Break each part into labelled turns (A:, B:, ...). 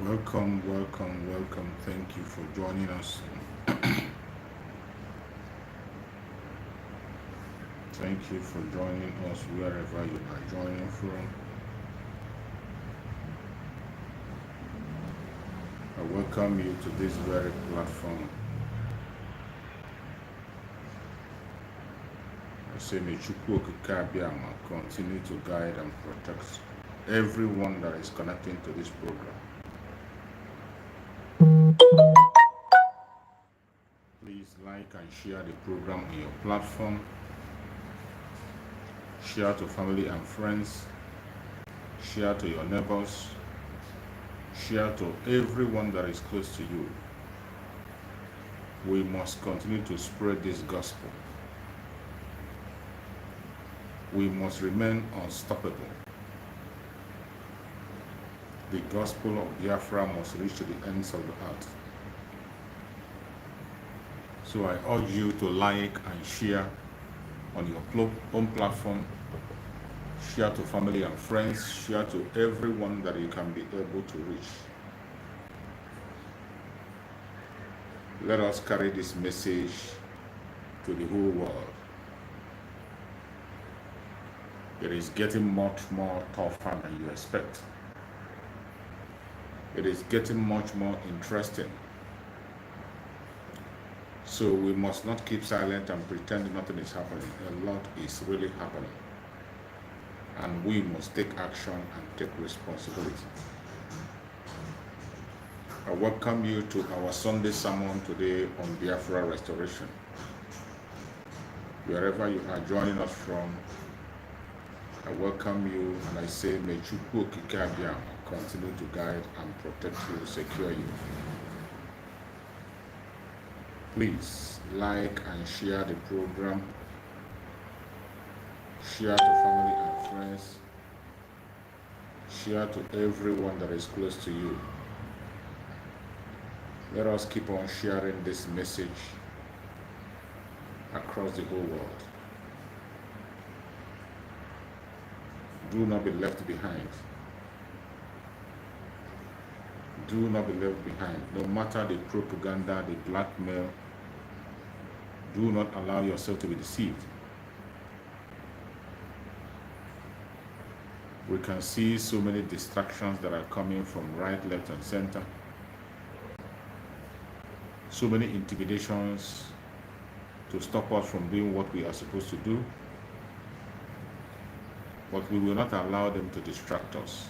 A: Welcome, welcome, welcome. Thank you for joining us. Thank you for joining us wherever you are joining from. I welcome you to this very platform. I say, may Chukwu Okike Abiyama continue to guide and protect everyone that is connecting to this program. Please like and share the program on your platform. Share to family and friends. Share to your neighbors. Share to everyone that is close to you. We must continue to spread this gospel. We must remain unstoppable. The gospel of Biafra must reach to the ends of the earth. So I urge you to like and share on your own platform. Share to family and friends. Share to everyone that you can be able to reach. Let us carry this message to the whole world. It is getting much more tougher than you expect. It is getting much more interesting. So we must not keep silent and pretend nothing is happening. A lot is really happening. And we must take action and take responsibility. I welcome you to our Sunday sermon today on Biafra restoration. Wherever you are joining us from, I welcome you and I say, may Chukwu Okike Abiyama continue to guide and protect you, secure you. Please like and share the program. Share to family and friends. Share to everyone that is close to you. Let us keep on sharing this message across the whole world. Do not be left behind. Do not be left behind. No matter the propaganda, the blackmail, do not allow yourself to be deceived. We can see so many distractions that are coming from right, left, and center. So many intimidations to stop us from doing what we are supposed to do. But we will not allow them to distract us.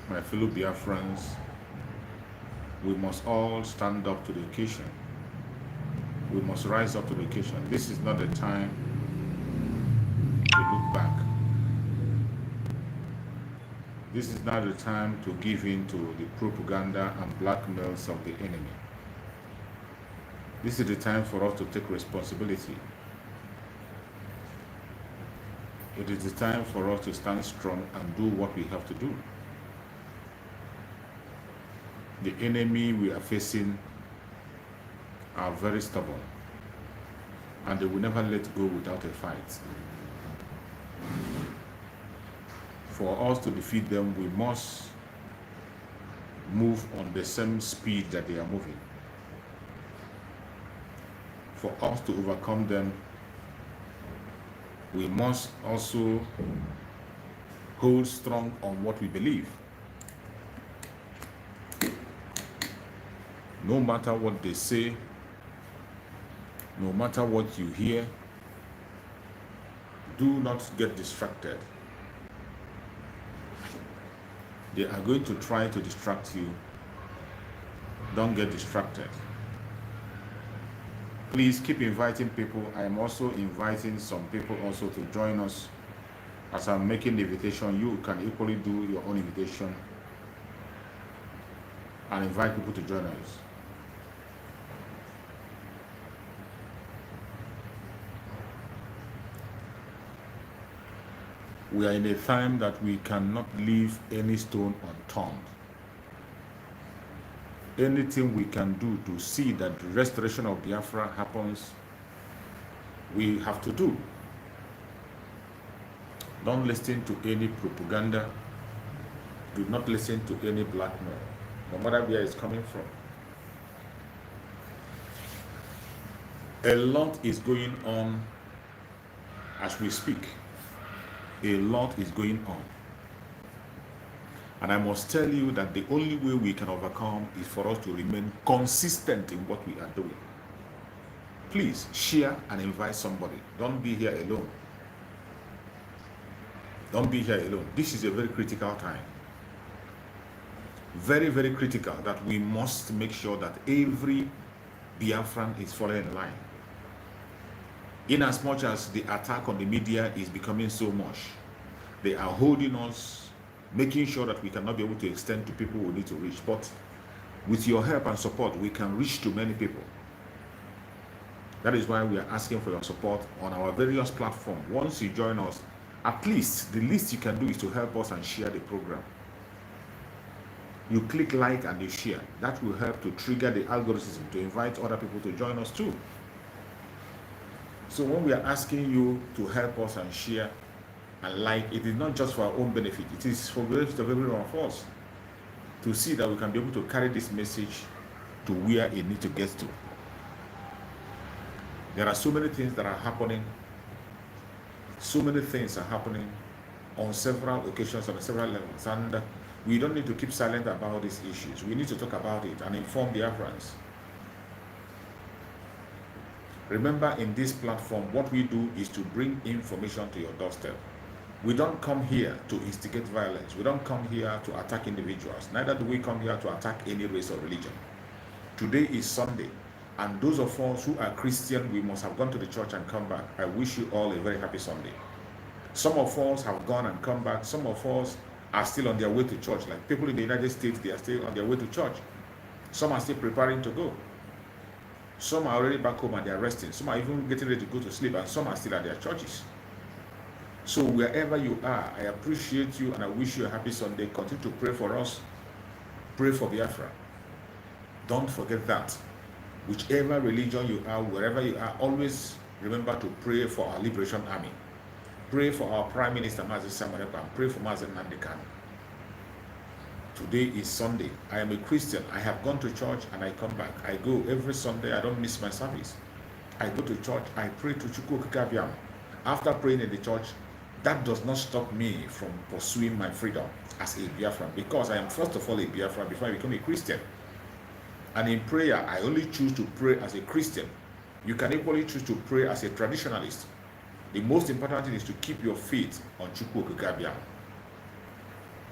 A: My fellow Biafrans, we must all stand up to the occasion. We must rise up to the occasion. This is not the time to look back. This is not the time to give in to the propaganda and blackmails of the enemy. This is the time for us to take responsibility. It is the time for us to stand strong and do what we have to do. The enemy we are facing are very stubborn, and they will never let go without a fight. For us to defeat them, we must move on the same speed that they are moving. For us to overcome them, we must also hold strong on what we believe. No matter what they say, no matter what you hear, do not get distracted. They are going to try to distract you. Don't get distracted. Please keep inviting people. I am also inviting some people also to join us. As I'm making the invitation, you can equally do your own invitation and invite people to join us. We are in a time that we cannot leave any stone unturned. Anything we can do to see that the restoration of Biafra happens, we have to do. Don't listen to any propaganda. Do not listen to any blackmail, no matter where it's coming from. A lot is going on as we speak. A lot is going on. And I must tell you that the only way we can overcome is for us to remain consistent in what we are doing. Please share and invite somebody. Don't be here alone. Don't be here alone. This is a very critical time. Very, very critical that we must make sure that every Biafran is following in line. In as much as the attack on the media is becoming so much, they are holding us, making sure that we cannot be able to extend to people we need to reach. But with your help and support, we can reach to many people. That is why we are asking for your support on our various platforms. Once you join us, at least the least you can do is to help us and share the program. You click like and you share. That will help to trigger the algorithm to invite other people to join us too. So when we are asking you to help us and share and like, it is not just for our own benefit. It is for the benefit of every one of us to see that we can be able to carry this message to where it needs to get to. There are so many things that are happening. So many things are happening on several occasions, on several levels. And we don't need to keep silent about these issues. We need to talk about it and inform the Biafrans. Remember, in this platform, what we do is to bring information to your doorstep. We don't come here to instigate violence. We don't come here to attack individuals. Neither do we come here to attack any race or religion. Today is Sunday, and those of us who are Christian, we must have gone to the church and come back. I wish you all a very happy Sunday. Some of us have gone and come back. Some of us are still on their way to church. Like people in the United States, they are still on their way to church. Some are still preparing to go. Some are already back home and they are resting. Some are even getting ready to go to sleep, and some are still at their churches. So wherever you are, I appreciate you and I wish you a happy Sunday. Continue to pray for us. Pray for Biafra. Don't forget that. Whichever religion you are, wherever you are, always remember to pray for our Liberation Army. Pray for our Prime Minister, Mazi Samarepa, and pray for Mazi Nandekan. Today is Sunday. I am a Christian. I have gone to church and I come back. I go every Sunday. I don't miss my service. I go to church. I pray to Chukwu Okike. After praying in the church, that does not stop me from pursuing my freedom as a Biafran, because I am first of all a Biafran before I become a Christian. And in prayer, I only choose to pray as a Christian. You can equally choose to pray as a traditionalist. The most important thing is to keep your faith on Chukwu Okike.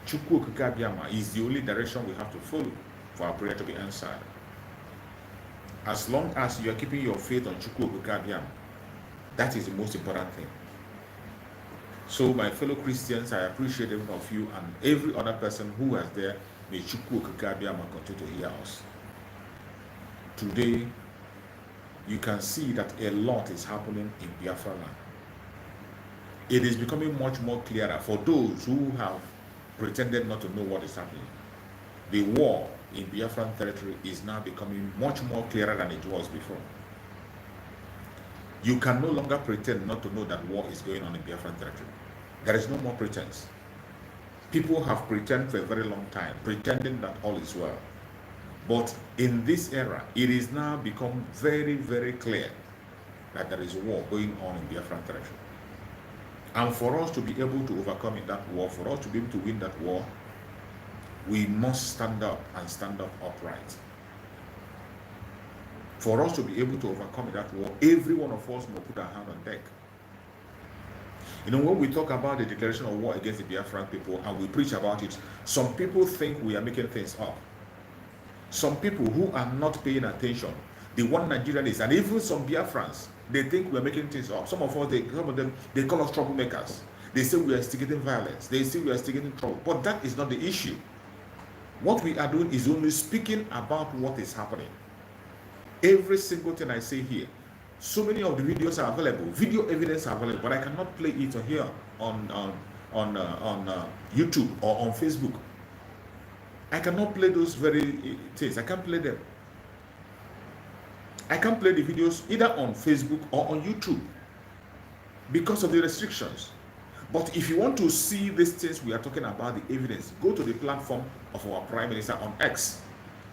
A: Chukwu Okike is the only direction we have to follow for our prayer to be answered. As long as you are keeping your faith on Chukwu Okike, that is the most important thing. So my fellow Christians, I appreciate every one of you and every other person who was there. May Chukwu Okike continue to hear us. Today, you can see that a lot is happening in Biafra land. It is becoming much more clearer for those who have pretended not to know what is happening. The war in Biafran territory is now becoming much more clearer than it was before. You can no longer pretend not to know that war is going on in Biafran territory. There is no more pretense. People have pretended for a very long time, pretending that all is well. But in this era, it is now become very, very clear that there is a war going on in Biafran territory. And for us to be able to overcome in that war, for us to be able to win that war, we must stand up and stand up upright. For us to be able to overcome that war, every one of us must put our hand on deck. You know, when we talk about the declaration of war against the Biafran people and we preach about it, some people think we are making things up. Some people who are not paying attention, the one Nigerians, and even some Biafrans, they think we are making things up. Some of them, they call us troublemakers. They say we are instigating violence. They say we are instigating trouble. But that is not the issue. What we are doing is only speaking about what is happening. Every single thing I say here, so many of the videos are available. Video evidence are available, but I cannot play it here on YouTube or on Facebook. I cannot play those very things. I can't play them. I can't play the videos either on Facebook or on YouTube because of the restrictions. But if you want to see these things we are talking about, the evidence, go to the platform of our Prime Minister on X.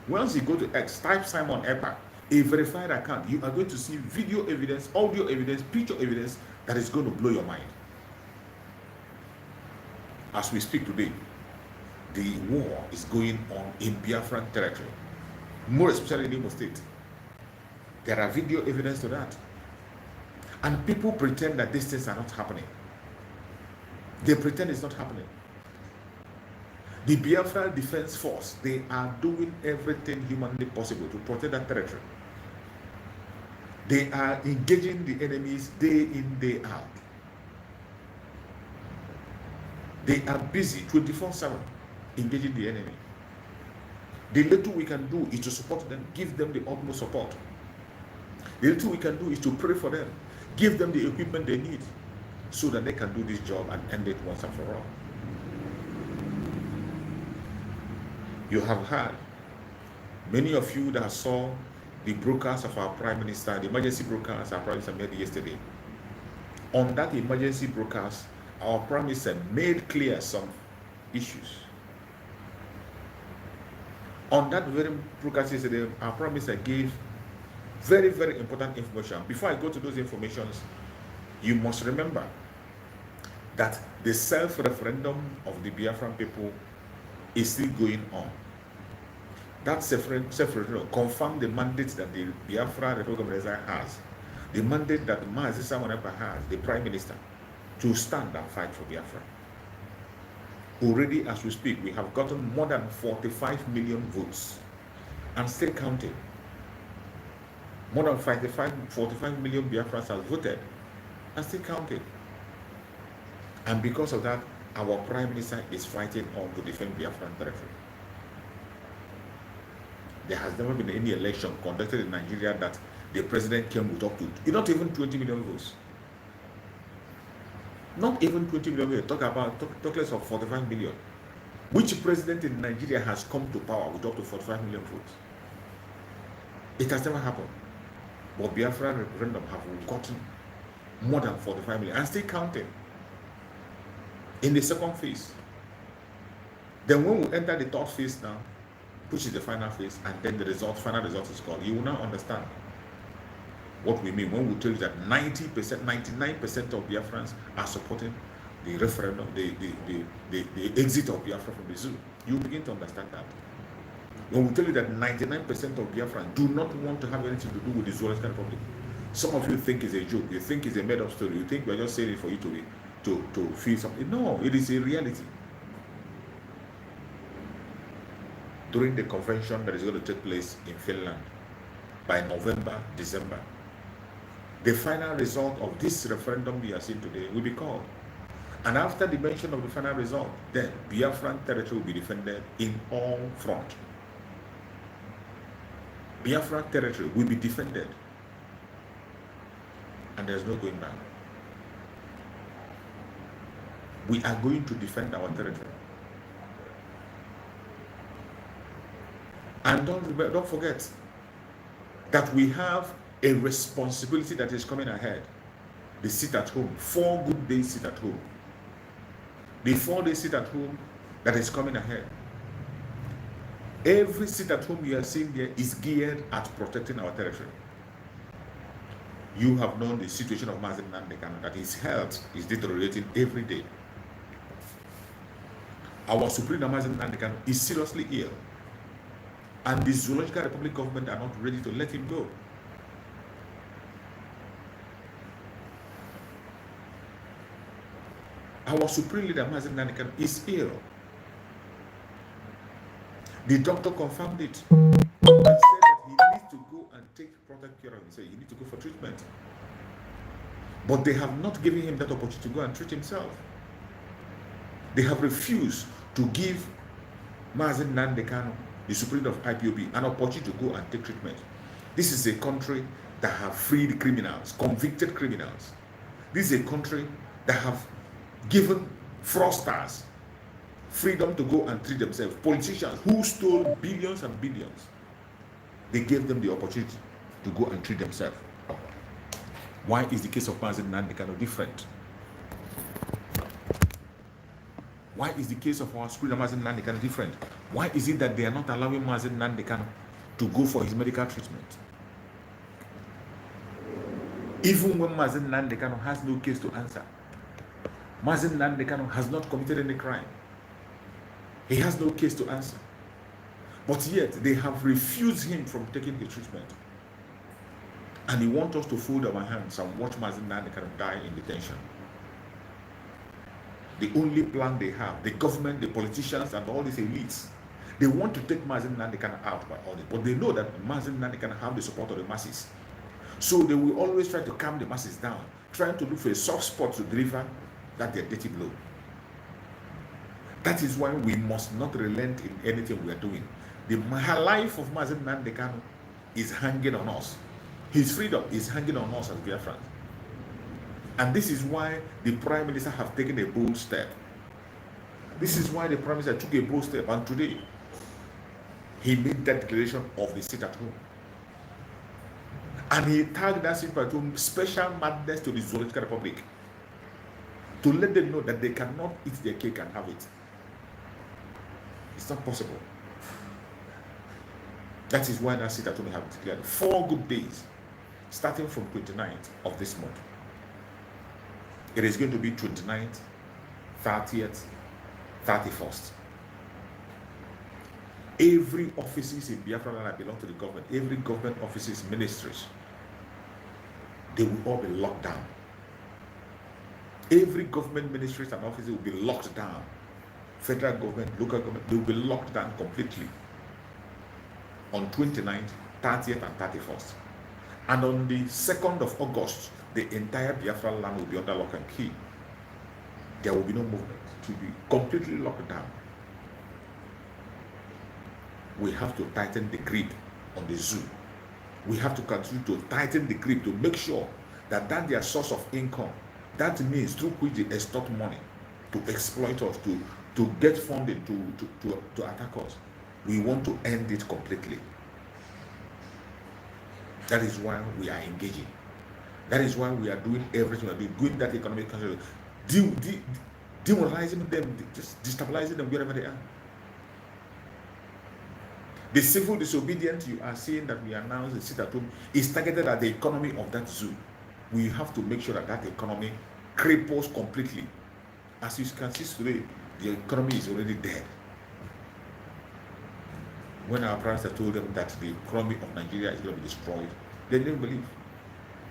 A: Once you go to X, type Simon Ekpa, a verified account, you are going to see video evidence, audio evidence, picture evidence that is going to blow your mind. As we speak today, the war is going on in Biafran territory, more especially in Imo State. There are video evidence to that. And people pretend that these things are not happening. They pretend it's not happening. The Biafra Defense Force, they are doing everything humanly possible to protect that territory. They are engaging the enemies day in, day out. They are busy 24/7 engaging the enemy. The little we can do is to support them, give them the utmost support. The little we can do is to pray for them, give them the equipment they need so that they can do this job and end it once and for all. You have heard, many of you that saw the broadcast of our Prime Minister, the emergency broadcast our Prime Minister made yesterday. On that emergency broadcast, our Prime Minister made clear some issues. On that very broadcast yesterday, our Prime Minister gave very, very important information. Before I go to those informations, you must remember that the self-referendum of the Biafran people is still going on. That self-referendum confirmed the mandate that the Biafra Republic has, the mandate that Mazi Simon Ekpa has, the Prime Minister, to stand and fight for Biafra. Already, as we speak, we have gotten more than 45 million votes and still counting. More than 45 million Biafrans have voted and still counting. And because of that, our Prime Minister is fighting on to defend Biafran territory. There has never been any election conducted in Nigeria that the president came with up to, not even 20 million votes. Not even 20 million votes. Talk less of 45 million. Which president in Nigeria has come to power with up to 45 million votes? It has never happened. But Biafra referendum have gotten more than 45 million and still counting in the second phase. Then when we enter the third phase now, which is the final phase, and then the final result is called, you will now understand what we mean when we tell you that 90%, 99% of Biafrans are supporting the referendum, the exit of Biafra from the zoo. You begin to understand that. When we tell you that 99% of Biafrans do not want to have anything to do with the Zoological Republic, some of you think it's a joke, you think it's a made-up story, you think we're just saying it for you to feel something. No, it is a reality. During the convention that is going to take place in Finland by November, December, the final result of this referendum we are seeing today will be called. And after the mention of the final result, then Biafran territory will be defended in all fronts. Biafra territory will be defended, and there's no going back. We are going to defend our territory. And don't forget that we have a responsibility that is coming ahead. The sit at home, 4 good days sit at home. The 4 days sit at home that is coming ahead. Every sit at home you are seeing there is geared at protecting our territory. You have known the situation of Mazi Nnamdi, that his health is deteriorating every day. Our Supreme Mazi Nnamdi is seriously ill, and the Zoological Republic government are not ready to let him go. Our Supreme Leader Mazi Nnamdi is ill. The doctor confirmed it and said that he needs to go and take protect care of himself. He needs to go for treatment. But they have not given him that opportunity to go and treat himself. They have refused to give Mazi Nnamdi Kanu, the Supreme Leader of IPOB, an opportunity to go and take treatment. This is a country that have freed criminals, convicted criminals. This is a country that have given fraudsters freedom to go and treat themselves. Politicians who stole billions and billions, they gave them the opportunity to go and treat themselves. Why is the case of Mazi Nnamdi Kanu different? Why is the case of our school Mazi Nnamdi Kanu different? Why is it that they are not allowing Mazi Nnamdi Kanu to go for his medical treatment? Even when Mazi Nnamdi Kanu has no case to answer, Mazi Nnamdi Kanu has not committed any crime. He has no case to answer. But yet, they have refused him from taking the treatment. And he wants us to fold our hands and watch Mazi Nnamdi Kanu die in detention. The only plan they have, the government, the politicians, and all these elites, they want to take Mazi Nnamdi Kanu out by all this. But they know that Mazi Nnamdi Kanu have the support of the masses. So they will always try to calm the masses down, trying to look for a soft spot to deliver that their dirty blow. That is why we must not relent in anything we are doing. The life of Mazi Nnamdi Kanu is hanging on us. His freedom is hanging on us as Biafrans. And this is why the Prime Minister have taken a bold step. This is why the Prime Minister took a bold step. And today, he made that declaration of the sit at home. And he tagged that sit at home special madness to the Zoological Republic, to let them know that they cannot eat their cake and have it. It's not possible. That is why that sit at home have declared 4 good days, starting from 29th of this month. It is going to be 29th, 30th, 31st. Every offices in Biafra land that belong to the government, every government offices, ministries, they will all be locked down. Every government ministries and offices will be locked down. Federal government, local government, they will be locked down completely on 29th, 30th, and 31st. And on the 2nd of August, the entire Biafra land will be under lock and key. There will be no movement. It will be completely locked down. We have to tighten the grip on the zoo. We have to continue to tighten the grip to make sure that their source of income, that means through which they extort money to exploit us, to get funding, to attack us. We want to end it completely. That is why we are engaging. That is why we are doing everything we are doing, doing that economic country, demoralizing them, just destabilizing them wherever they are. The civil disobedience you are seeing that we announce the sit at home is targeted at the economy of that zoo. We have to make sure that that economy cripples completely. As you can see today, the economy is already dead. When our Prime Minister told them that the economy of Nigeria is going to be destroyed, they didn't believe.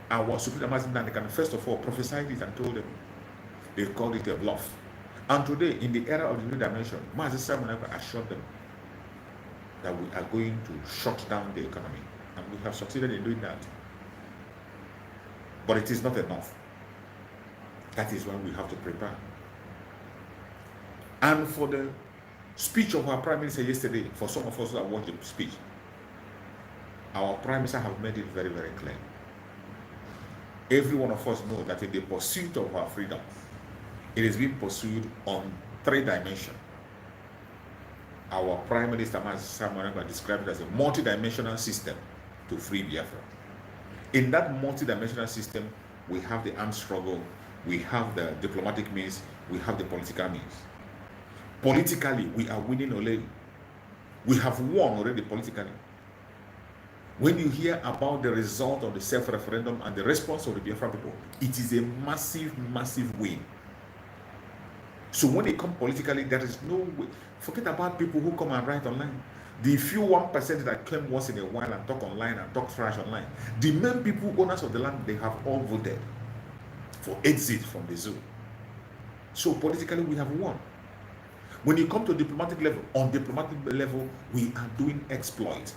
A: Our Supreme Mazi Nnamdi Kanu first of all prophesied it and told them. They called it a bluff. And today, in the era of the new dimension, Mazi Simon assured them that we are going to shut down the economy. And we have succeeded in doing that. But it is not enough. That is why we have to prepare. And for the speech of our Prime Minister yesterday, for some of us that watched the speech, our Prime Minister have made it very, very clear. Every one of us know that in the pursuit of our freedom, it is being pursued on 3 dimensions. Our Prime Minister described it as a multi-dimensional system to free Biafra. In that multi-dimensional system, we have the armed struggle, we have the diplomatic means, we have the political means. Politically, we are winning already. We have won already politically. When you hear about the result of the self-referendum and the response of the Biafra people, it is a massive, massive win. So when it comes politically, there is no way. Forget about people who come and write online. The few 1% that came once in a while and talk online and talk trash online, the main people, owners of the land, they have all voted for exit from the zoo. So politically, we have won. When you come to diplomatic level, on diplomatic level, we are doing exploit.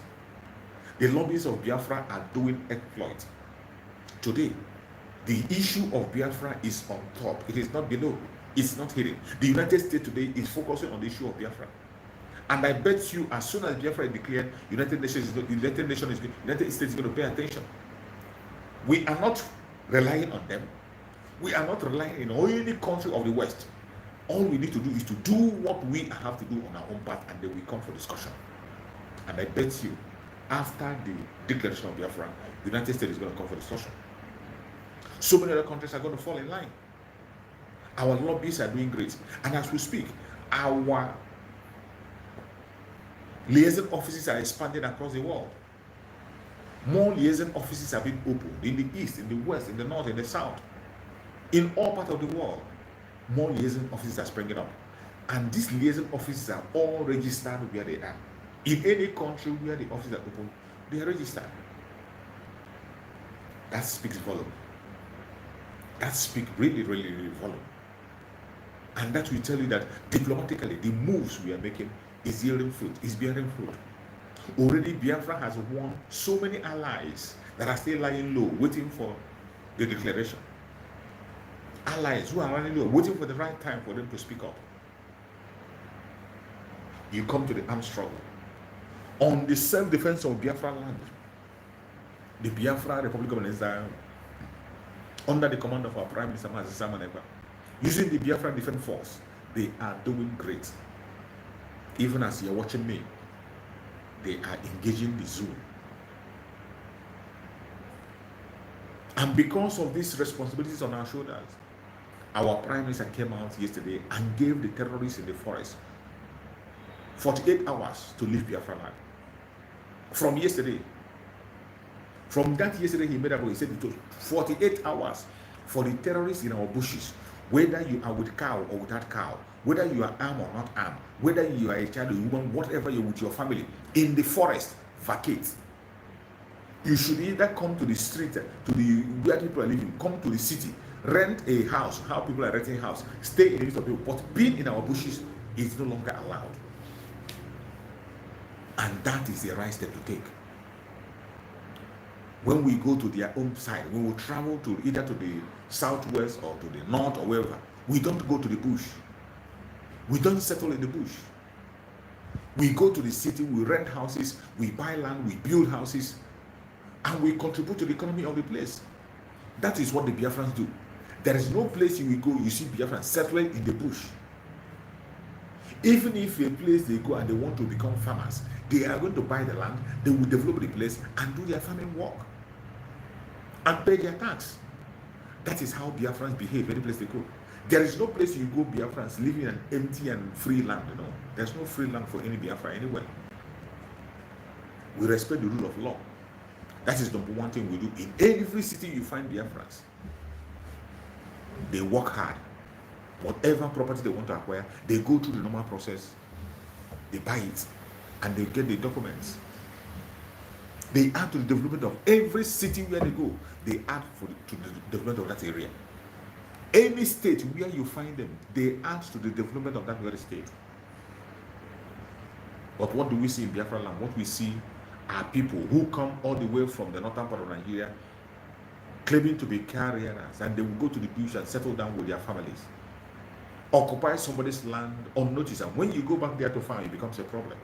A: The lobbies of Biafra are doing exploit. Today, the issue of Biafra is on top. It is not below. It's not hidden. The United States today is focusing on the issue of Biafra. And I bet you, as soon as Biafra is declared, United States is going to pay attention. We are not relying on them. We are not relying on any country of the West. All we need to do is to do what we have to do on our own path, and then we come for discussion. And I bet you, after the declaration of Biafra, the United States is going to come for discussion. So many other countries are going to fall in line. Our lobbies are doing great. And as we speak, Our liaison offices are expanding across the world. More liaison offices have been opened in the east, in the west, in the north, in the south, in all parts of the world. More liaison offices are springing up, and these liaison offices are all registered where they are. In any country where the offices are open, they are registered. That speaks volume. That speaks really, really, really volume. And that will tell you that diplomatically, the moves we are making is yielding fruit, is bearing fruit. Already Biafra has won so many allies that are still lying low, waiting for the declaration. Allies who are lying low, waiting for the right time for them to speak up. You come to the armed struggle. On the self-defense of Biafra land, the Biafra Republic of Nigeria, under the command of our Prime Minister Mazi, using the Biafra Defense Force, they are doing great. Even as you're watching me, they are engaging the zoo. And because of these responsibilities on our shoulders, our Prime Minister came out yesterday and gave the terrorists in the forest 48 hours to leave Biafra land. From yesterday. From that yesterday, he made up, he said it was 48 hours for the terrorists in our bushes, whether you are with cow or without cow, whether you are armed or not armed, whether you are a child or a woman, whatever you're with your family, in the forest, vacate. You should either come to the street, to the where people are living, come to the city, rent a house, how people are renting a house, stay in the midst of people, but being in our bushes is no longer allowed. And that is the right step to take. When we go to their own side, we will travel to either to the southwest or to the north or wherever. We don't go to the bush. We don't settle in the bush. We go to the city, we rent houses, we buy land, we build houses, and we contribute to the economy of the place. That is what the Biafrans do. There is no place you will go, you see Biafrans settling in the bush. Even if a place they go and they want to become farmers, they are going to buy the land, they will develop the place and do their farming work and pay their tax. That is how Biafrans behave any place they go. There is no place you go, Biafrans, living in an empty and free land. You know, there's no free land for any Biafra anywhere. We respect the rule of law. That is number one thing we do. In every city you find Biafrans. They work hard. Whatever property they want to acquire, they go through the normal process. They buy it and they get the documents. They add to the development of every city where they go. They add to the development of that area. Any state where you find them, they add to the development of that very state. But what do we see in Biafra land? What we see are people who come all the way from the northern part of Nigeria, claiming to be carriers, and they will go to the bush and settle down with their families. Occupy somebody's land unnoticed, and when you go back there to farm, it becomes a problem.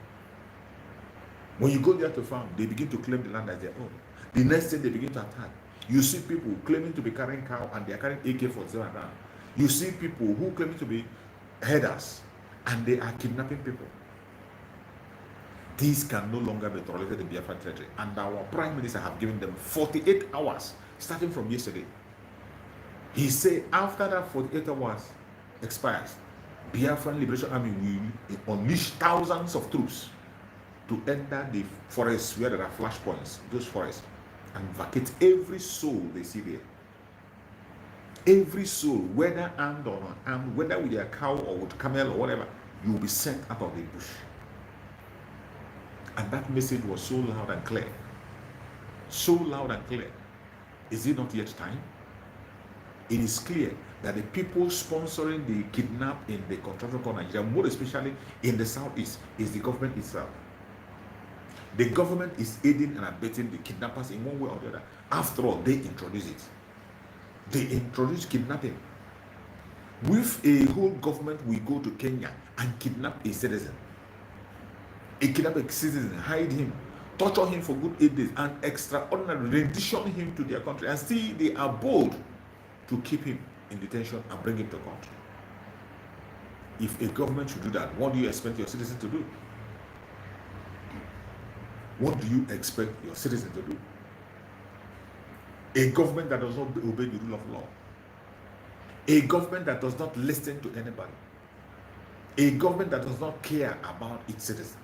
A: When you go there to farm, they begin to claim the land as their own. The next thing, they begin to attack. You see people claiming to be carrying cow and they are carrying AK-47 around. You see people who claim to be herders and they are kidnapping people. These can no longer be tolerated in Biafra territory, and our Prime Minister have given them 48 hours starting from yesterday. He said after that 48 hours expires, Biafran Liberation Army will unleash thousands of troops to enter the forests where there are flashpoints, those forests, and vacate every soul they see there. Every soul, whether armed or not armed, whether with a cow or with camel or whatever, you will be sent out of the bush. And that message was so loud and clear. So loud and clear. Is it not yet time? It is clear that the people sponsoring the kidnap in the contractor called Nigeria, more especially in the southeast, is the government itself. The government is aiding and abetting the kidnappers in one way or the other. After all, they introduce it. They introduce kidnapping. With a whole government, we go to Kenya and kidnap a citizen. A kidnapped citizen, hide him, torture him for good 8 days, and extraordinarily rendition him to their country. And still, they are bold to keep him in detention and bring him to country. If a government should do that, what do you expect your citizen to do? What do you expect your citizen to do? A government that does not obey the rule of law. A government that does not listen to anybody. A government that does not care about its citizens.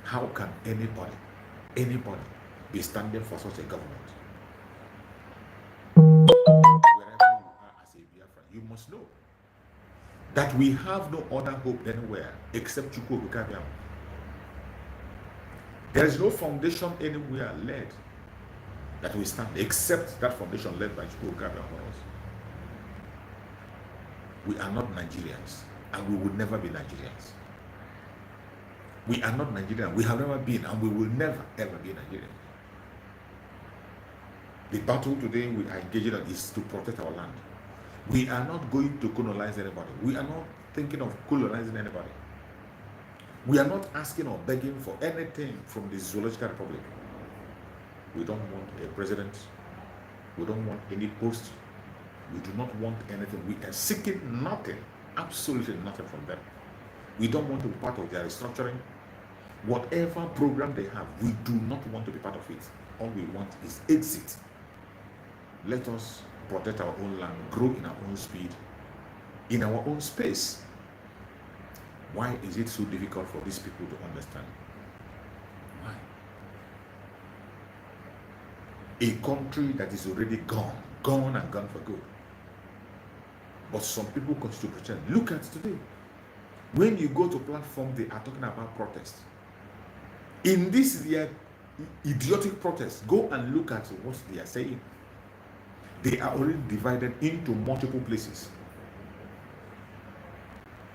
A: How can anybody be standing for such a government? Wherever you are as a Biafran, you must know that we have no other hope anywhere except Chukwu Okike. There is no foundation anywhere led that we stand except that foundation led by Chukwu Okike for us. We are not Nigerians, and we will never be Nigerians. We are not Nigerian. We have never been, and we will never ever be Nigerian. The battle today we are engaging on is to protect our land. We are not going to colonize anybody. We are not thinking of colonizing anybody. We are not asking or begging for anything from the Zoological Republic. We don't want a president. We don't want any post. We do not want anything. We are seeking nothing, absolutely nothing from them. We don't want to be part of their restructuring. Whatever program they have, we do not want to be part of it. All we want is exit. Let us protect our own land, grow in our own speed, in our own space. Why is it so difficult for these people to understand? Why? A country that is already gone and gone for good. But some people continue to pretend. Look at today. When you go to platform, they are talking about protest. In this their idiotic protest, go and look at what they are saying. They are already divided into multiple places.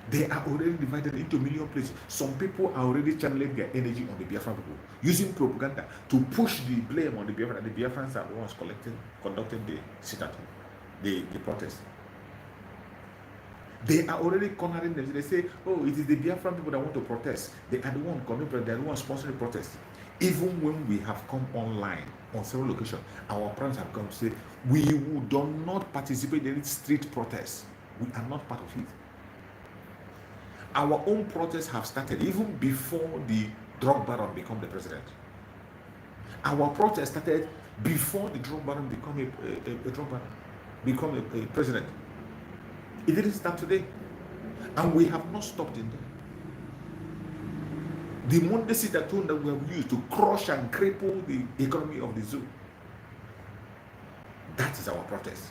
A: They are already divided into million places. Some people are already channeling their energy on the Biafran people, using propaganda to push the blame on the Biafran. The Biafrans are the ones conducting the sit-at, the protest. They are already cornering them. They say, oh, it is the Biafran people that want to protest. They are the one conducting, they are the ones sponsoring protest. Even when we have come online on several locations, our parents have come to say, we do not participate in street protests. We are not part of it. Our own protests have started even before the drug baron became the president. Our protest started before the drug baron become a president. It didn't start today, and we have not stopped in there. The Monday sit-at-home that we have used to crush and cripple the economy of the zoo, that is our protest.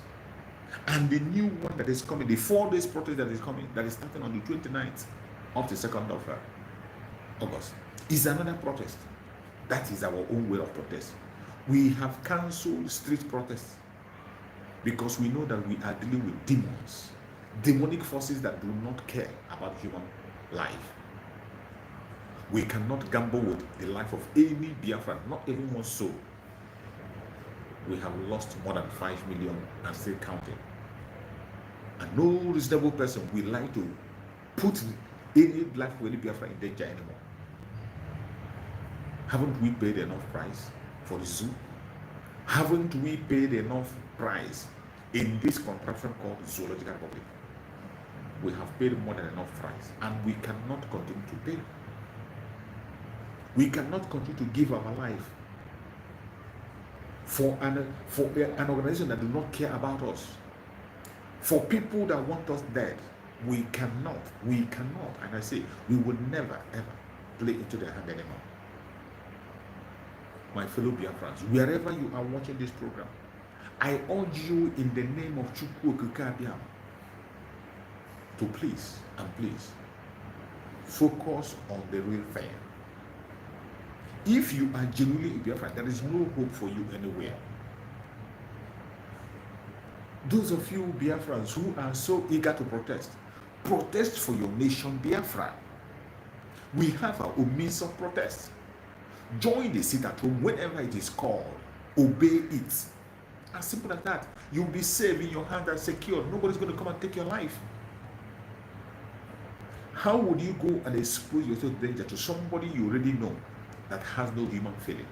A: And the new one that is coming, the 4 days protest that is coming, that is starting on the 29th of the 2nd of August, is another protest. That is our own way of protest. We have cancelled street protests because we know that we are dealing with demons, demonic forces that do not care about human life. We cannot gamble with the life of any Biafran, not even one soul. We have lost more than 5 million and still counting. And no reasonable person will like to put any life of any Biafra in danger anymore. Haven't we paid enough price for the zoo? Haven't we paid enough price in this contraption called Zoological Republic? We have paid more than enough price, and we cannot continue to pay. We cannot continue to give our life for an organization that do not care about us. For people that want us dead, we cannot, and I say, we will never ever play into their hand anymore. My fellow Biafrans, wherever you are watching this program, I urge you in the name of Chukwu Okike to please focus on the real thing. If you are genuinely a Biafran, there is no hope for you anywhere. Those of you Biafrans who are so eager to protest for your nation, Biafra. We have our own means of protest. Join the sit-at-home whenever it is called. Obey it. As simple as that. You'll be safe in your hand and secure. Nobody's going to come and take your life. How would you go and expose yourself to danger to somebody you already know that has no human feeling?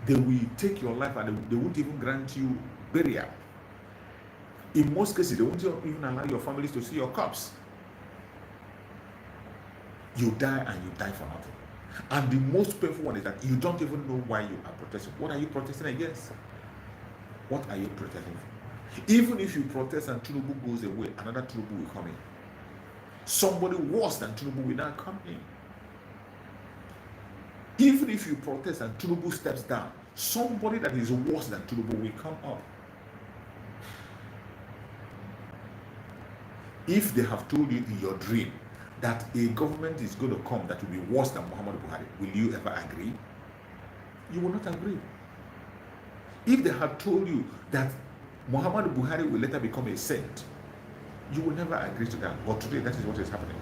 A: They will take your life and they won't even grant you burial. In most cases, they won't even allow your families to see your corpse. You die and you die for nothing. And the most painful one is that you don't even know why you are protesting. What are you protesting against? What are you protesting for? Even if you protest and Tinubu goes away, another Tinubu will come in. Somebody worse than Tinubu will now come in. Even if you protest and Tinubu steps down, somebody that is worse than Tinubu will come up. If they have told you in your dream that a government is going to come that will be worse than Muhammadu Buhari, will you ever agree? You will not agree. If they have told you that Muhammadu Buhari will later become a saint, you will never agree to that. But today, that is what is happening.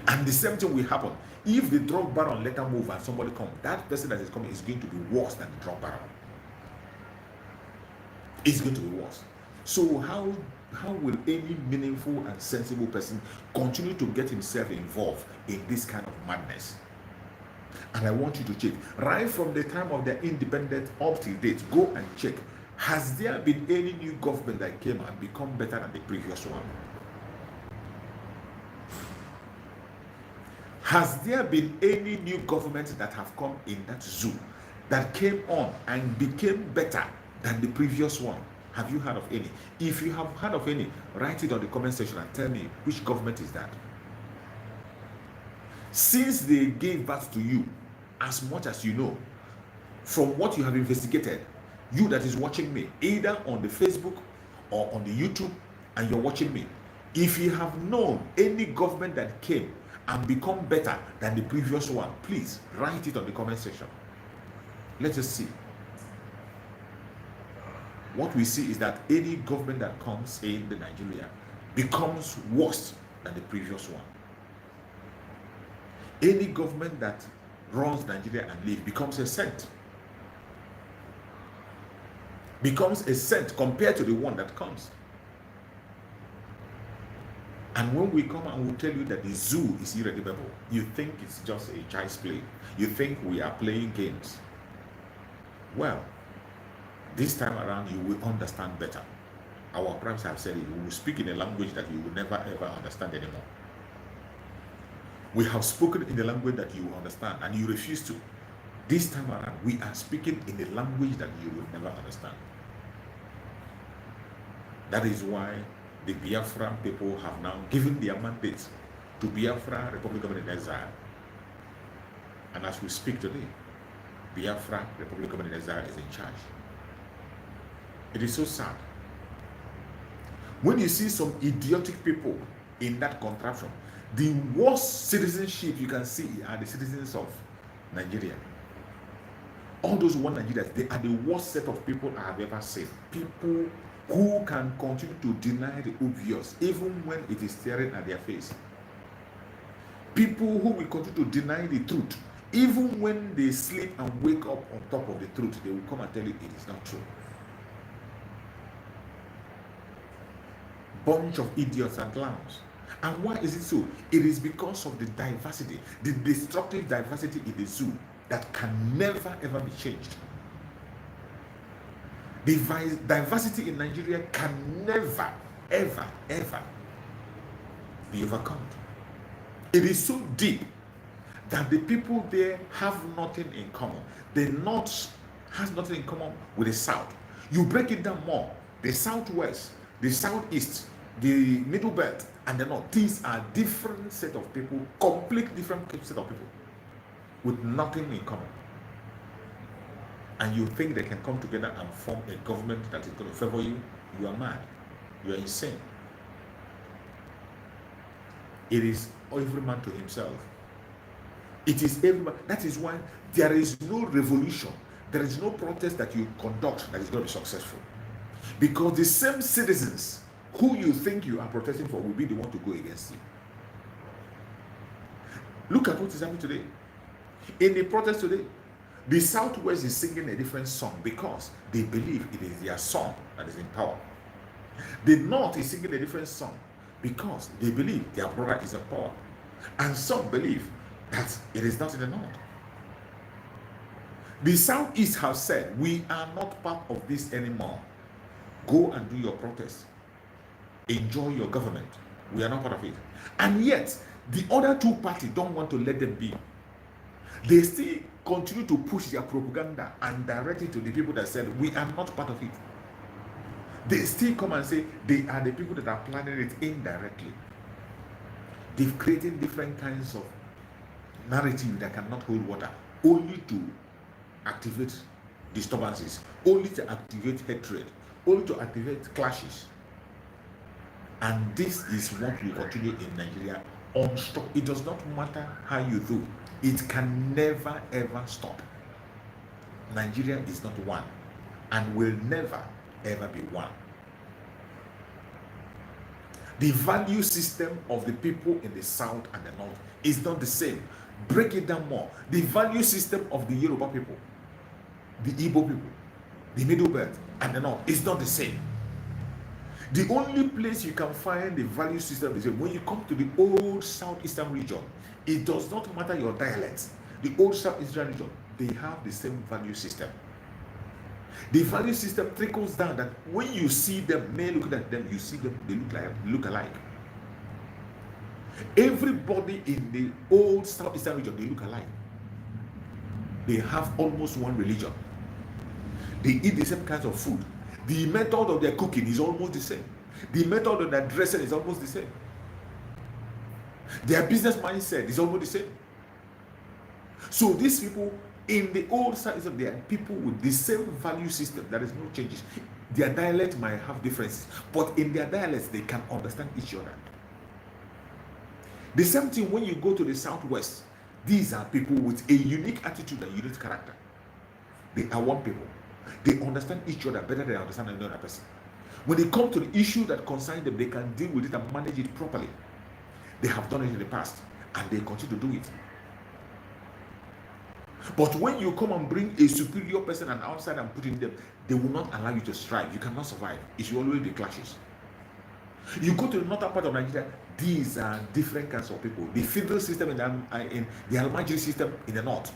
A: And the same thing will happen. If the drug baron later move and somebody come, that person that is coming is going to be worse than the drug baron. It's going to be worse. So how will any meaningful and sensible person continue to get himself involved in this kind of madness? And I want you to check, right from the time of their independence up till date, go and check. Has there been any new government that came and become better than the previous one? Has there been any new government that have come in that zoo that came on and became better than the previous one? Have you heard of any? If you have heard of any, write it on the comment section and tell me which government is that. Since they gave birth to you, as much as you know, from what you have investigated, you that is watching me, either on the Facebook or on the YouTube, and you're watching me, if you have known any government that came and become better than the previous one, please write it on the comment section. Let us see. What we see is that any government that comes in Nigeria becomes worse than the previous one. Any government that runs Nigeria and leaves becomes a saint. Becomes a saint compared to the one that comes. And when we come and we tell you that the zoo is irredeemable, you think it's just a child's play. You think we are playing games. Well, this time around you will understand better. Our prophets have said it. We will speak in a language that you will never ever understand anymore. We have spoken in the language that you will understand and you refuse to. This time around, we are speaking in a language that you will never understand. That is why the Biafra people have now given their mandate to Biafra Republic Government in Exile. And as we speak today, Biafra Republic Government in Exile is in charge. It is so sad. When you see some idiotic people in that contraption, the worst citizenship you can see are the citizens of Nigeria. All those one Nigerians, they are the worst set of people I have ever seen. People who can continue to deny the obvious, even when it is staring at their face. People who will continue to deny the truth, even when they sleep and wake up on top of the truth, they will come and tell you it is not true. Bunch of idiots and clowns. And why is it so? It is because of the diversity, the destructive diversity in the zoo that can never ever be changed. The diversity in Nigeria can never, ever, ever be overcome. It is so deep that the people there have nothing in common. The North has nothing in common with the South. You break it down more. The Southwest, the Southeast, the Middle Belt, and the North. These are different set of people, completely different set of people with nothing in common. And you think they can come together and form a government that is going to favor you? You are mad. You are insane. It is every man to himself. It is every man. That is why there is no revolution. There is no protest that you conduct that is going to be successful. Because the same citizens who you think you are protesting for will be the one to go against you. Look at what is happening today. In the protest today, the Southwest is singing a different song because they believe it is their song that is in power. The North is singing a different song because they believe their brother is in power. And some believe that it is not in the North. The Southeast have said, we are not part of this anymore. Go and do your protest. Enjoy your government. We are not part of it. And yet, the other two parties don't want to let them be. They still continue to push their propaganda and direct it to the people that said, we are not part of it. They still come and say they are the people that are planning it indirectly. They've created different kinds of narrative that cannot hold water, only to activate disturbances, only to activate hatred, only to activate clashes. And this is what will continue in Nigeria unstop. It does not matter how you do, it can never ever stop. Nigeria is not one and will never ever be one. The value system of the people in the south and the north is not the same. Break it down more. The value system of the Yoruba people, the Igbo people, the Middle Belt, and the North is not the same. The only place you can find the value system is when you come to the old southeastern region. It does not matter your dialect. The old southeastern region, they have the same value system. The value system trickles down that when you see them, may looking at them, you see them, they look alike. Everybody in the old southeastern region, they look alike. They have almost one religion. They eat the same kinds of food. The method of their cooking is almost the same. The method of their dressing is almost the same. Their business mindset is almost the same. So these people in the old southeastern, they are people with the same value system. There is no changes. Their dialect might have differences, but in their dialects, they can understand each other. The same thing when you go to the southwest. These are people with a unique attitude and unique character. They are one people. They understand each other better than they understand another person. When they come to the issue that concerns them, they can deal with it and manage it properly. They have done it in the past and they continue to do it. But when you come and bring a superior person and outside and put in them, they will not allow you to strive. You cannot survive. It will always be clashes. You go to the northern part of Nigeria, these are different kinds of people. The federal system in the Almajiri system in the north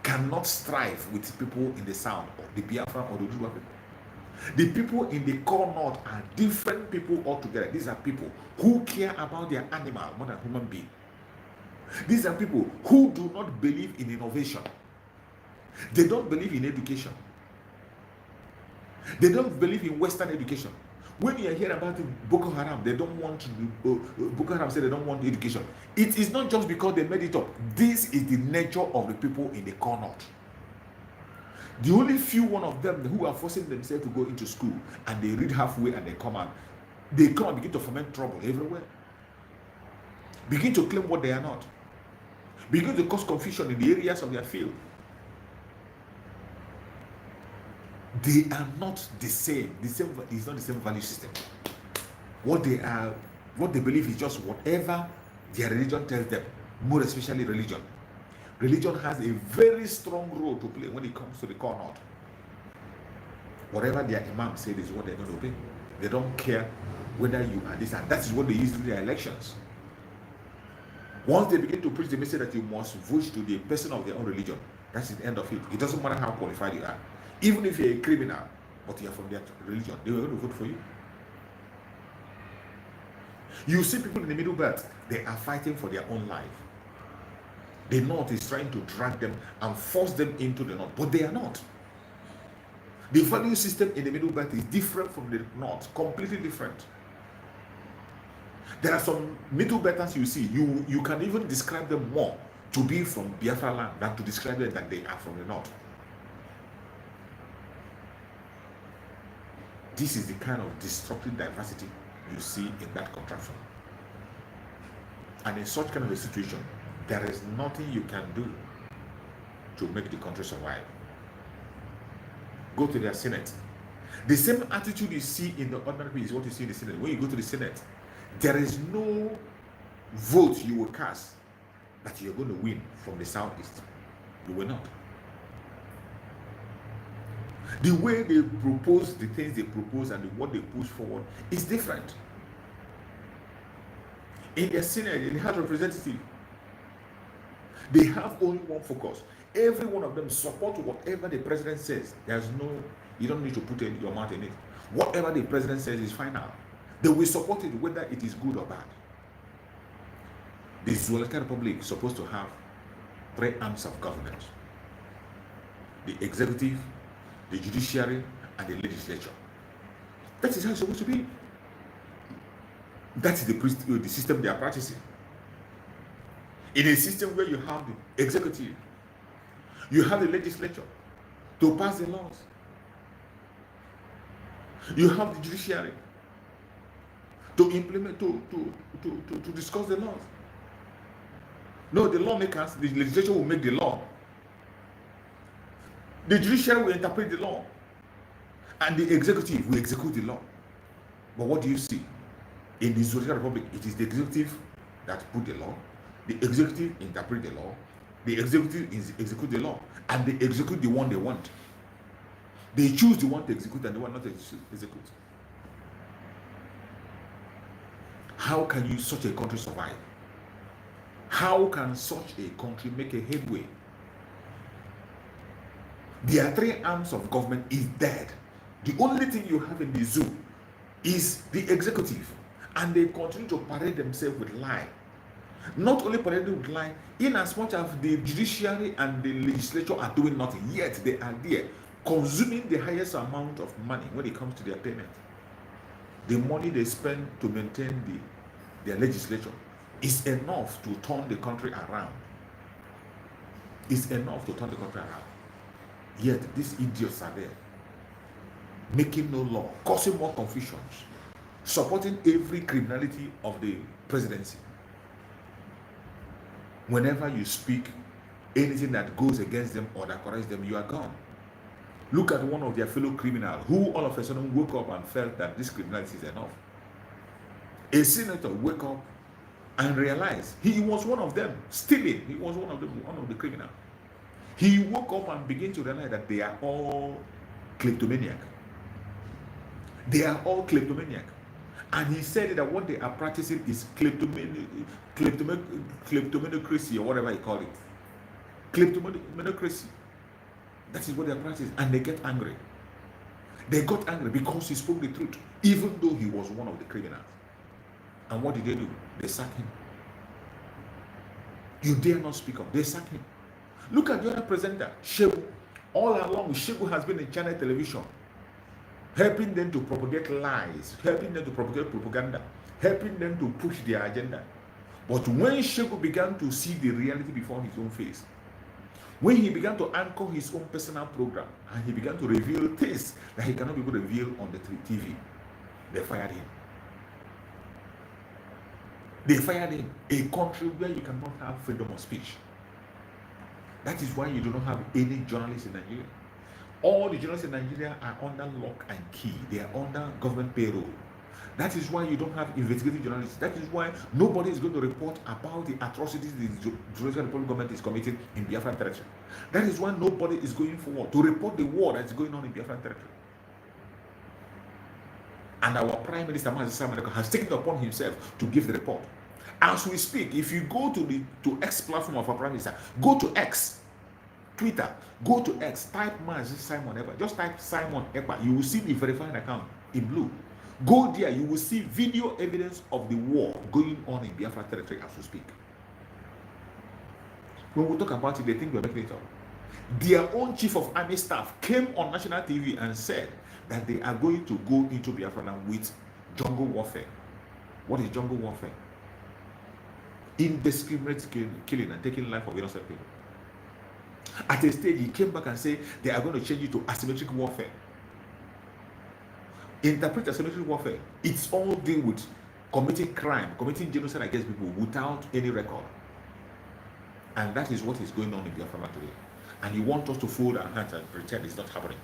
A: cannot strive with people in the south, or the Biafra or the Yoruba people. The people in the core north are different people altogether. These are people who care about their animal more than human being. These are people who do not believe in innovation. They don't believe in education. They don't believe in Western education. When you hear about Boko Haram, they don't want Boko Haram say they don't want education. It is not just because they made it up. This is the nature of the people in the core north. The only few one of them who are forcing themselves to go into school and they read halfway and they come and begin to foment trouble everywhere. Begin to claim what they are not. Begin to cause confusion in the areas of their field. They are not the same. The same is not the same value system. What they believe is just whatever their religion tells them, more especially religion. Religion has a very strong role to play when it comes to the core north. Whatever their imam said is what they're going to obey. They don't care whether you are this, and that is what they use in their elections. Once they begin to preach the message that you must vote to the person of their own religion, that's the end of it. It doesn't matter how qualified you are. Even if you're a criminal, but you're from their religion, they will going to vote for you. You see people in the Middle Belt, they are fighting for their own life. The North is trying to drag them and force them into the North, but they are not. The value system in the Middle Belt is different from the North, completely different. There are some Middle Belters you see, you can even describe them more to be from Biafra land than to describe them that they are from the North. This is the kind of destructive diversity you see in that contraption. And in such kind of a situation, there is nothing you can do to make the country survive. Go to their Senate. The same attitude you see in the ordinary people is what you see in the Senate. When you go to the Senate, there is no vote you will cast that you're going to win from the Southeast. You will not. The way they propose, the things they propose and what they push forward is different. In their Senate, in the House of Representatives, they have only one focus. Every one of them support whatever the president says. You don't need to put your mouth in it. Whatever the president says is final. They will support it whether it is good or bad. The Zoological Republic is supposed to have 3 arms of government: the executive, the judiciary, and the legislature. That is how it's supposed to be. That is the system they are practicing. In a system where you have the executive, you have the legislature to pass the laws, you have the judiciary to implement, to discuss the laws. No, the lawmakers, the legislature will make the law. The judiciary will interpret the law. And the executive will execute the law. But what do you see? In the Social Republic, it is the executive that put the law. The executive interpret the law. The executive execute the law. And they execute the one they want. They choose the one to execute and the one not to execute. How can such a country survive? How can such a country make a headway? Their three arms of government is dead. The only thing you have in the zoo is the executive, and they continue to parade themselves with lie. Not only parading with lie, in as much as the judiciary and the legislature are doing nothing, yet they are there consuming the highest amount of money when it comes to their payment. The money they spend to maintain their legislature is enough to turn the country around. It's enough to turn the country around. Yet these idiots are there, making no law, causing more confusions, supporting every criminality of the presidency. Whenever you speak anything that goes against them or that corrects them, you are gone. Look at one of their fellow criminals who all of a sudden woke up and felt that this criminality is enough. A senator woke up and realized he was one of them, stealing. He was one of the criminals. He woke up and began to realize that they are all kleptomaniac. They are all kleptomaniac. And he said that what they are practicing is kleptomanocracy or whatever he called it. Kleptomanocracy. That is what they are practicing. And they get angry. They got angry because he spoke the truth, even though he was one of the criminals. And what did they do? They sacked him. You dare not speak up. They sacked him. Look at the other presenter, Shebu. All along, Shebu has been in China television, helping them to propagate lies, helping them to propagate propaganda, helping them to push their agenda. But when Shebu began to see the reality before his own face, when he began to anchor his own personal program, and he began to reveal things that he cannot be able to reveal on the TV, they fired him. They fired him. A country where you cannot have freedom of speech. That is why you do not have any journalists in Nigeria. All the journalists in Nigeria are under lock and key. They are under government payroll. That is why you don't have investigative journalists. That is why nobody is going to report about the atrocities the Nigerian Republic government is committing in Biafra territory. That is why nobody is going forward to report the war that is going on in Biafra territory. And our Prime Minister has taken it upon himself to give the report. As we speak, if you go to X platform of our Prime Minister, go to X, Twitter, go to X, type Simon Ekpa, just type Simon Ekpa, you will see the verified account in blue. Go there, you will see video evidence of the war going on in Biafra territory as we speak. When we talk about it, they think we're making it up. Their own chief of army staff came on national TV and said that they are going to go into Biafra now with jungle warfare. What is jungle warfare? Indiscriminate killing and taking life of innocent people. At a stage, he came back and said they are going to change it to asymmetric warfare. Interpret asymmetric warfare. It's all deal with committing crime, committing genocide against people without any record. And that is what is going on in Biafra today. And he wants us to fold our hands and pretend it's not happening.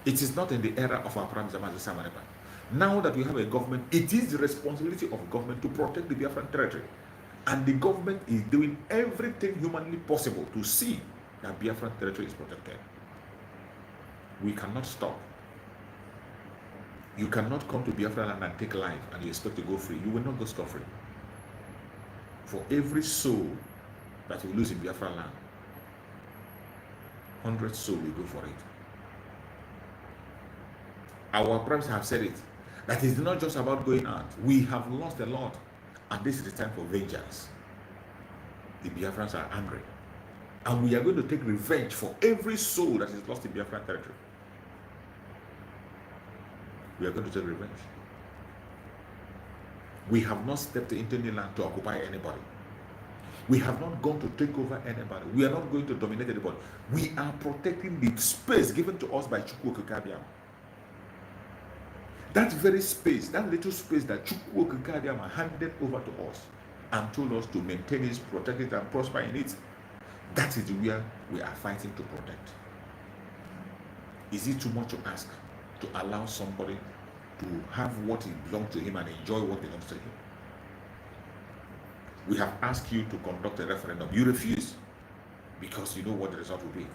A: It is not in the era of our Prime Minister. Now that we have a government, it is the responsibility of government to protect the Biafran territory. And the government is doing everything humanly possible to see that Biafran territory is protected. We cannot stop. You cannot come to Biafra land and take life and you expect to go free. You will not go scot-free. For every soul that we lose in Biafra land, 100 souls will go for it. Our friends have said it, that it's not just about going out. We have lost a lot, and this is the time for vengeance. The Biafrans are angry, and we are going to take revenge for every soul that is lost in Biafran territory. We are going to take revenge. We have not stepped into any land to occupy anybody. We have not gone to take over anybody. We are not going to dominate anybody. We are protecting the space given to us by Chukwu Okike. That very space, that little space that Chukwu Okike handed over to us and told us to maintain it, protect it, and prosper in it. That is where we are fighting to protect. Is it too much to ask to allow somebody to have what belongs to him and enjoy what belongs to him? We have asked you to conduct a referendum. You refuse because you know what the result will be.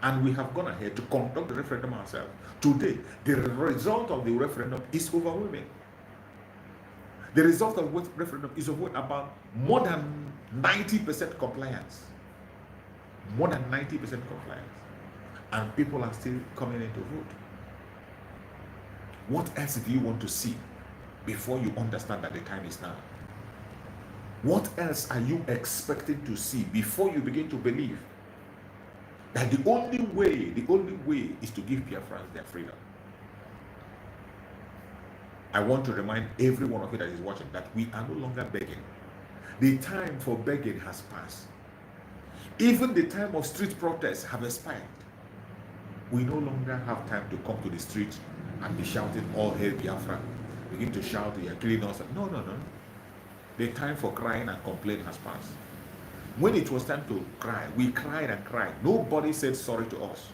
A: And we have gone ahead to conduct the referendum ourselves. Today, the result of the referendum is overwhelming. The result of the referendum is about more than 90% compliance. More than 90% compliance. And people are still coming in to vote. What else do you want to see before you understand that the time is now? What else are you expecting to see before you begin to believe that the only way is to give Biafrans their freedom? I want to remind every one of you that is watching that we are no longer begging. The time for begging has passed. Even the time of street protests have expired. We no longer have time to come to the street and be shouting, all hail Biafra. Begin to shout, you're killing us. No. The time for crying and complaining has passed. When it was time to cry, we cried and cried. Nobody said sorry to us.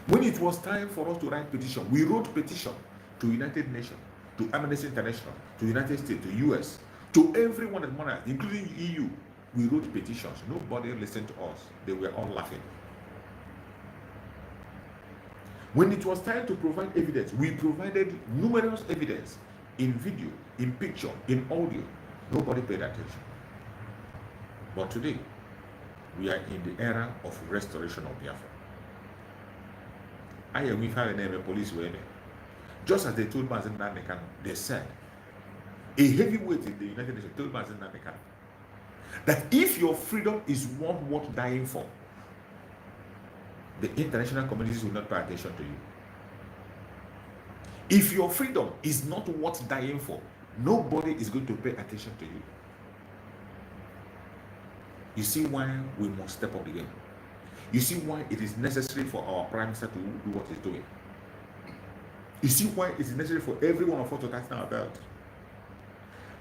A: When it was time for us to write petition, we wrote petition to United Nations, to Amnesty International, to United States, to US, to everyone at Monarch, including EU. We wrote petitions. Nobody listened to us. They were all laughing. When it was time to provide evidence, we provided numerous evidence in video, in picture, in audio. Nobody paid attention. But today, we are in the era of restoration of Biafra. I am with her name, a police way. Just as they told Mazen Nanekan, they said, a heavyweight in the United Nations told Mazen Nanekan that if your freedom is one worth dying for, the international communities will not pay attention to you. If your freedom is not worth dying for, nobody is going to pay attention to you. You see why we must step up the game. You see why it is necessary for our Prime Minister to do what he's doing. You see why it is necessary for every one of us to tighten our belt.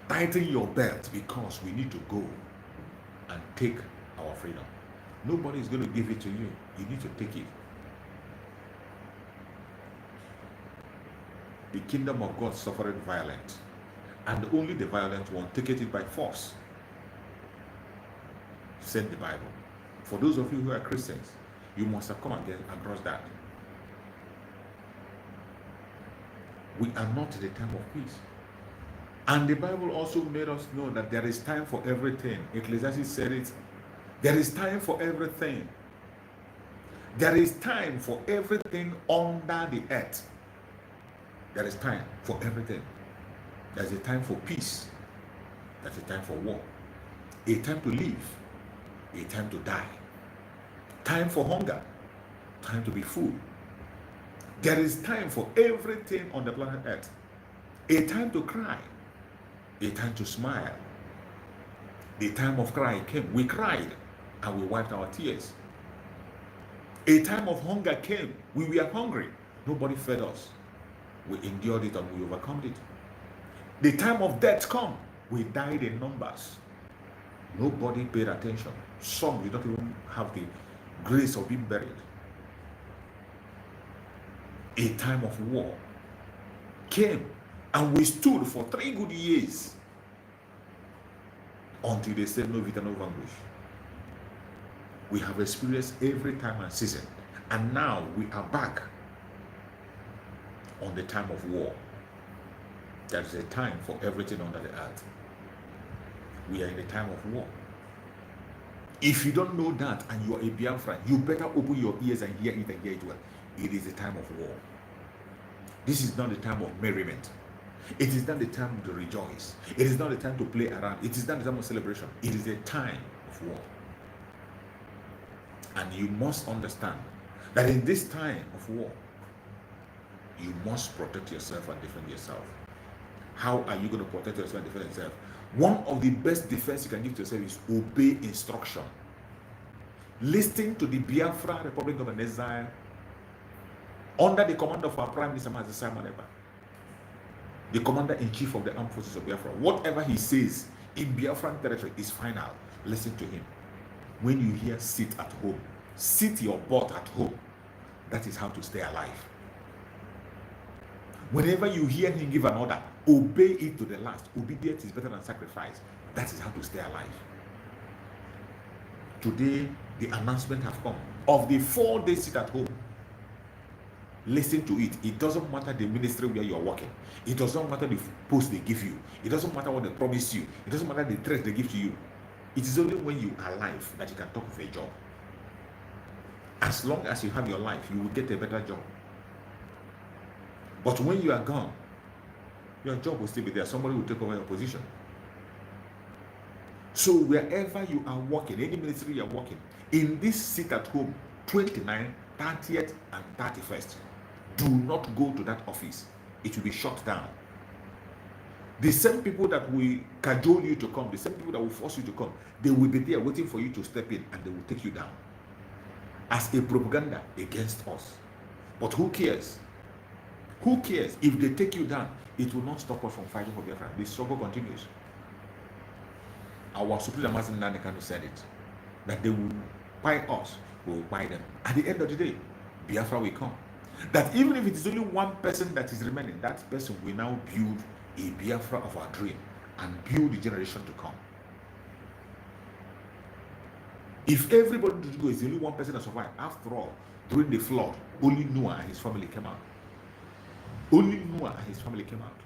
A: Tighten your belt because we need to go and take our freedom. Nobody is going to give it to you. You need to take it. The kingdom of God suffered violence, and only the violent one take it by force, said the Bible. For those of you who are Christians, you must have come across that. We are not in the time of peace. And the Bible also made us know that there is time for everything. Ecclesiastes said it. There is time for everything. There is time for everything under the earth. There is time for everything. There's a time for peace. There's a time for war. A time to live. A time to die. Time for hunger. Time to be full. There is time for everything on the planet earth. A time to cry. A time to smile. The time of cry came. We cried and we wiped our tears. A time of hunger came. We were hungry. Nobody fed us. We endured it and we overcome it. The time of death come. We died in numbers. Nobody paid attention. Some did not even have the grace of being buried. A time of war came and we stood for 3 good years until they said no vita, no vanquish. We have experienced every time and season, and now we are back on the time of war. There is a time for everything under the earth. We are in a time of war. If you don't know that and you are a Biafran, you better open your ears and hear it well. It is a time of war. This is not the time of merriment. It is not the time to rejoice. It is not the time to play around. It is not the time of celebration. It is a time of war. And you must understand that in this time of war, You must protect yourself and defend yourself. How are you going to protect yourself and defend yourself? One of the best defense you can give to yourself is obey instruction. Listen to the Biafra Republic of Exile under the command of our Prime Minister Mazi Simon Ekpa, the Commander-in-Chief of the Armed Forces of Biafra. Whatever he says in Biafran territory is final. Listen to him. When you hear sit at home, sit your butt at home. That is how to stay alive. Whenever you hear him give an order, obey it to the last. Obedience is better than sacrifice. That is how to stay alive. Today, the announcement has come of the 4-day sit at home. Listen to it. It doesn't matter the ministry where you are working. It doesn't matter the post they give you. It doesn't matter what they promise you. It doesn't matter the threat they give to you. It is only when you are alive that you can talk of a job. As long as you have your life, you will get a better job. But when you are gone, your job will still be there. Somebody will take over your position. So wherever you are working, any ministry you are working, in this sit at home, 29th, 30th, and 31st, do not go to that office. It will be shut down. The same people that will cajole you to come, the same people that will force you to come, they will be there waiting for you to step in, and they will take you down as a propaganda against us. But who cares? Who cares? If they take you down, it will not stop us from fighting for Biafra. The struggle continues. Our Supreme Master Nnamdi said it, that they will buy us, we will buy them. At the end of the day, Biafra will come. That even if it is only one person that is remaining, that person will now build a Biafra of our dream and build the generation to come. If everybody to go is only one person that survived, after all, during the flood, only Noah and his family came out. Only Noah and his family came out.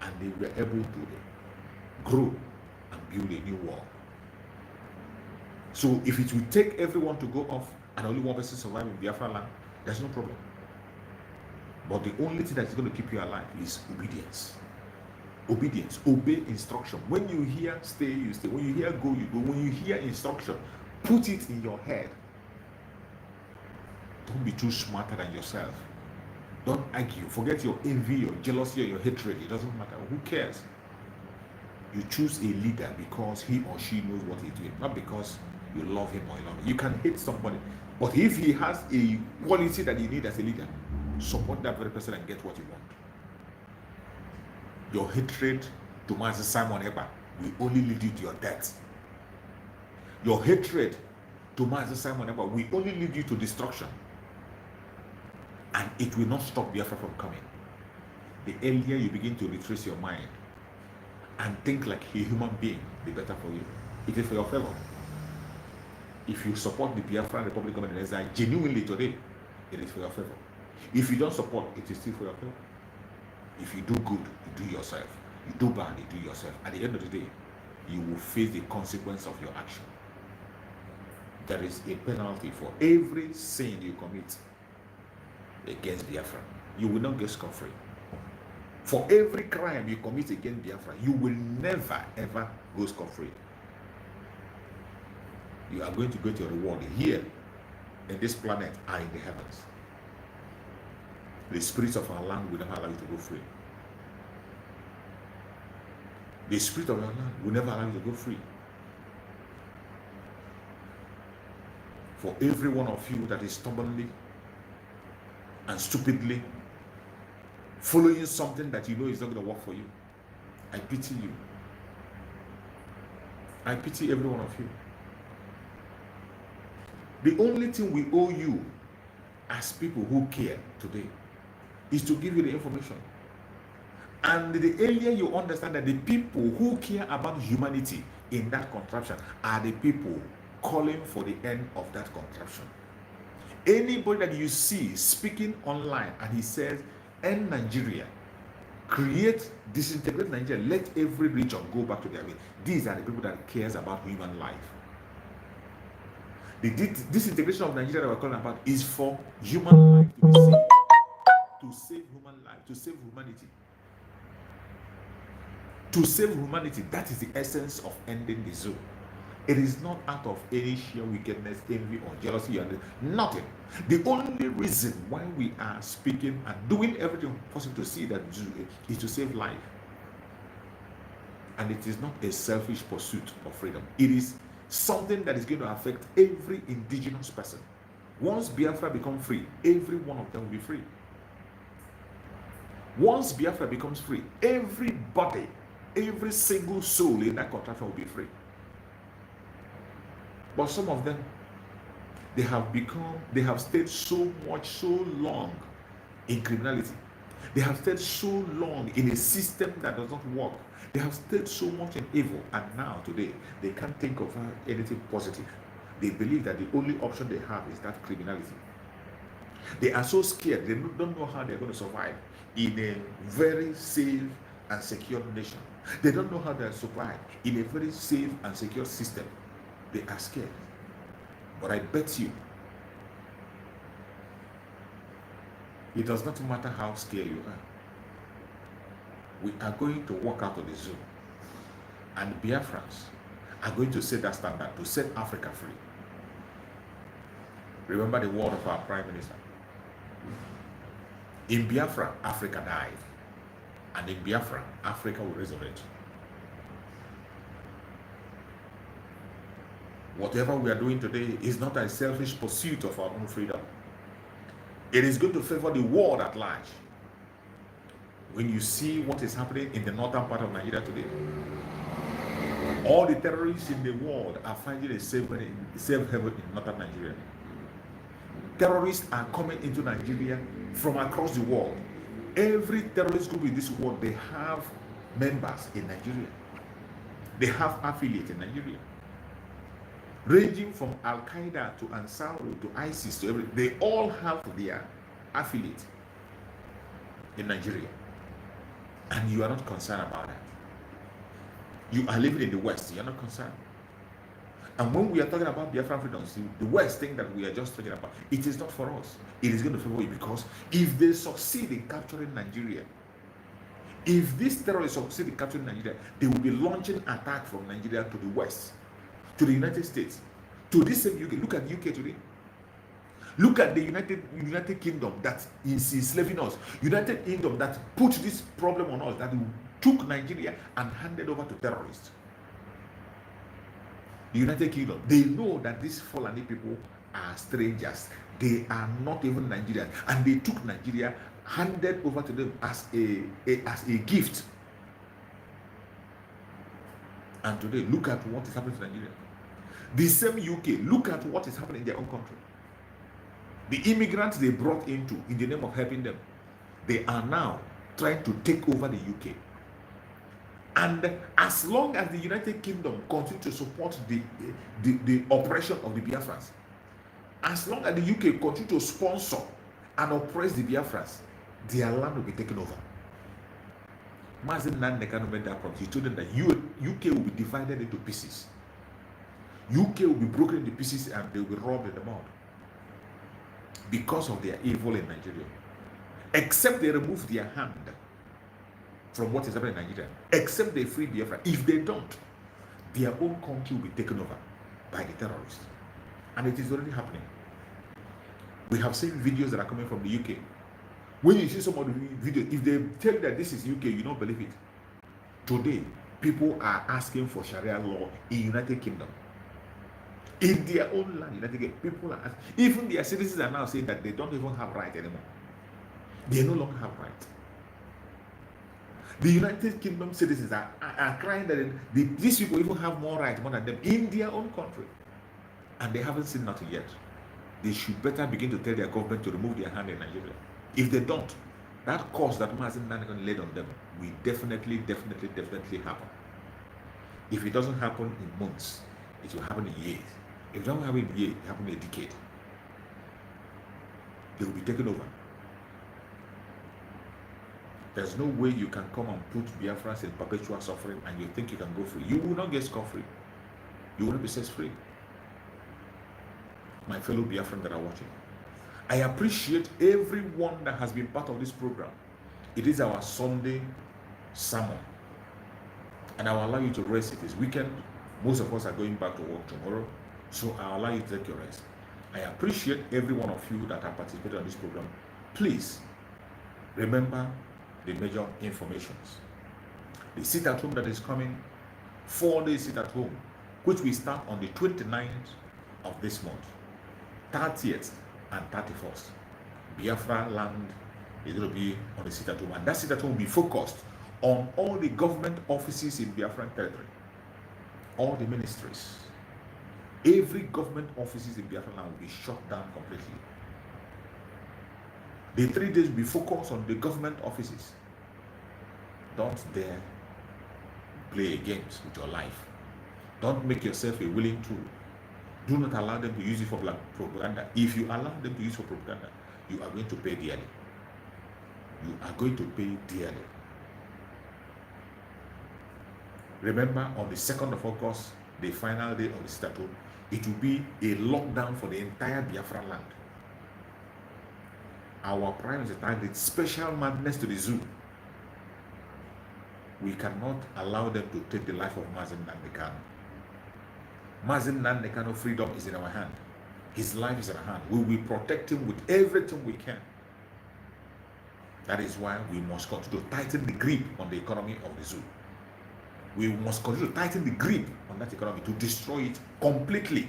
A: And they were able to grow and build a new world. So if it will take everyone to go off and only one person survive in Biafra land, there's no problem. But the only thing that's going to keep you alive is obedience. Obedience. Obey instruction. When you hear stay, you stay. When you hear go, you go. When you hear instruction, put it in your head. Don't be too smarter than yourself. Don't argue. Forget your envy, your jealousy, or your hatred. It doesn't matter. Who cares? You choose a leader because he or she knows what he's doing, not because you love him or you love him. You can hate somebody, but if he has a quality that you need as a leader, support that very person and get what you want. Your hatred to Master Simon Ekpa will only lead you to your death. Your hatred to Master Simon Ekpa will only lead you to destruction. And it will not stop Biafra from coming. The earlier you begin to retrace your mind and think like a human being, the better for you. It is for your favor. If you support the Biafra Republic of Exile genuinely today, it is for your favor. If you don't support, it is still for your favor. If you do good, you do yourself. You do bad, you do yourself. At the end of the day, you will face the consequence of your action. There is a penalty for every sin you commit against Biafra. You will not get scot-free. For every crime you commit against Biafra, you will never ever go scot-free. You are going to get your reward here in this planet and in the heavens. The spirits of our land will never allow you to go free. The spirit of our land will never allow you to go free. For every one of you that is stubbornly and stupidly following something that you know is not going to work for you, I pity you. I pity every one of you. The only thing we owe you as people who care today is to give you the information. And the earlier you understand that the people who care about humanity in that contraption are the people calling for the end of that contraption. Anybody that you see speaking online and he says, end Nigeria, disintegrate Nigeria, let every region go back to their way. These are the people that cares about human life. The disintegration of Nigeria that we're calling about is for human life to be saved. To save human life, to save humanity. To save humanity, that is the essence of ending the zoo. It is not out of any sheer wickedness, envy, or jealousy, and nothing. The only reason why we are speaking and doing everything possible to see that is to save life. And it is not a selfish pursuit of freedom. It is something that is going to affect every indigenous person. Once Biafra becomes free, every one of them will be free. Once Biafra becomes free, everybody, every single soul in that contraction will be free. But some of them, they have stayed so long in criminality. They have stayed so long in a system that does not work. They have stayed so much in evil, and now today they can't think of anything positive. They believe that the only option they have is that criminality. They are so scared, they don't know how they're going to survive in a very safe and secure nation. They don't know how they'll survive in a very safe and secure system. They are scared. But I bet you, it does not matter how scared you are. We are going to walk out of the zoo, and Biafrans are going to set that standard to set Africa free. Remember the word of our Prime Minister. In Biafra, Africa died, and in Biafra, Africa will resurrect. Whatever we are doing today is not a selfish pursuit of our own freedom. It is going to favor the world at large. When you see what is happening in the northern part of Nigeria today, all the terrorists in the world are finding a safe haven in northern Nigeria. Terrorists are coming into Nigeria from across the world. Every terrorist group in this world, they have members in Nigeria. They have affiliates in Nigeria. Ranging from Al-Qaeda to Ansar to ISIS to everything, they all have their affiliate in Nigeria. And you are not concerned about that. You are living in the West, you are not concerned. And when we are talking about Biafran freedoms, the West thing that we are just talking about, it is not for us. It is going to favor you, because if they succeed in capturing Nigeria, if these terrorists succeed in capturing Nigeria, they will be launching attack from Nigeria to the West, to the United States, to this same UK. Look at the UK today. Look at the United Kingdom that is enslaving us. United Kingdom that put this problem on us, that took Nigeria and handed over to terrorists. The United Kingdom, they know that these Fulani people are strangers. They are not even Nigerians, and they took Nigeria, handed over to them as a gift. And today, look at what is happening to Nigeria. The same UK, look at what is happening in their own country. The immigrants they brought into, in the name of helping them, they are now trying to take over the UK. And as long as the United Kingdom continues to support the oppression of the Biafrans, as long as the UK continue to sponsor and oppress the Biafrans, their land will be taken over. Mazin Nandekano made that promise. He told them that UK will be divided into pieces. UK will be broken into pieces, and they will be robbed in the mud because of their evil in Nigeria. Except they remove their hand from what is happening in Nigeria, except they free Biafra. If they don't, their own country will be taken over by the terrorists. And it is already happening. We have seen videos that are coming from the UK. When you see some of the videos, if they tell you that this is UK, you don't believe it. Today, people are asking for Sharia law in United Kingdom. In their own land, United Kingdom, people are asking. Even their citizens are now saying that they don't even have right anymore. They no longer have right. The United Kingdom citizens are crying that these people even have more rights more than them in their own country. And they haven't seen nothing yet. They should better begin to tell their government to remove their hand in Nigeria. If they don't, that cost that Mazin Nanakan laid on them will definitely happen. If it doesn't happen in months, it will happen in years. If it doesn't happen in years, it will happen in a decade. They will be taken over. There's no way you can come and put Biafrans in perpetual suffering and you think you can go free. You will not get scot-free. You will not be set free. My fellow Biafran that are watching, I appreciate everyone that has been part of this program. It is our Sunday sermon, and I will allow you to rest. It is weekend. Most of us are going back to work tomorrow, so I'll allow you to take your rest. I appreciate every one of you that have participated on this program. Please remember the major informations. The sit at home that is coming, 4-day sit at home, which we start on the 29th of this month, 30th and 31st. Biafra land is going to be on the sit at home, and that sit at home will be focused on all the government offices in Biafran territory, all the ministries. Every government offices in Biafra land will be shut down completely. The 3 days will be focused on the government offices. Don't dare play games with your life. Don't make yourself a willing tool. Do not allow them to use it for propaganda. If you allow them to use it for propaganda, you are going to pay dearly. You are going to pay dearly. Remember, on the 2nd of August, the final day of the statute, it will be a lockdown for the entire Biafra land. Our Prime Minister targeted special madness to the zoo. We cannot allow them to take the life of Mazen Nnamdi Kanu. Mazen Nnamdi Kanu's freedom is in our hand. His life is in our hand. We will protect him with everything we can. That is why we must continue to tighten the grip on the economy of the zoo. We must continue to tighten the grip on that economy to destroy it completely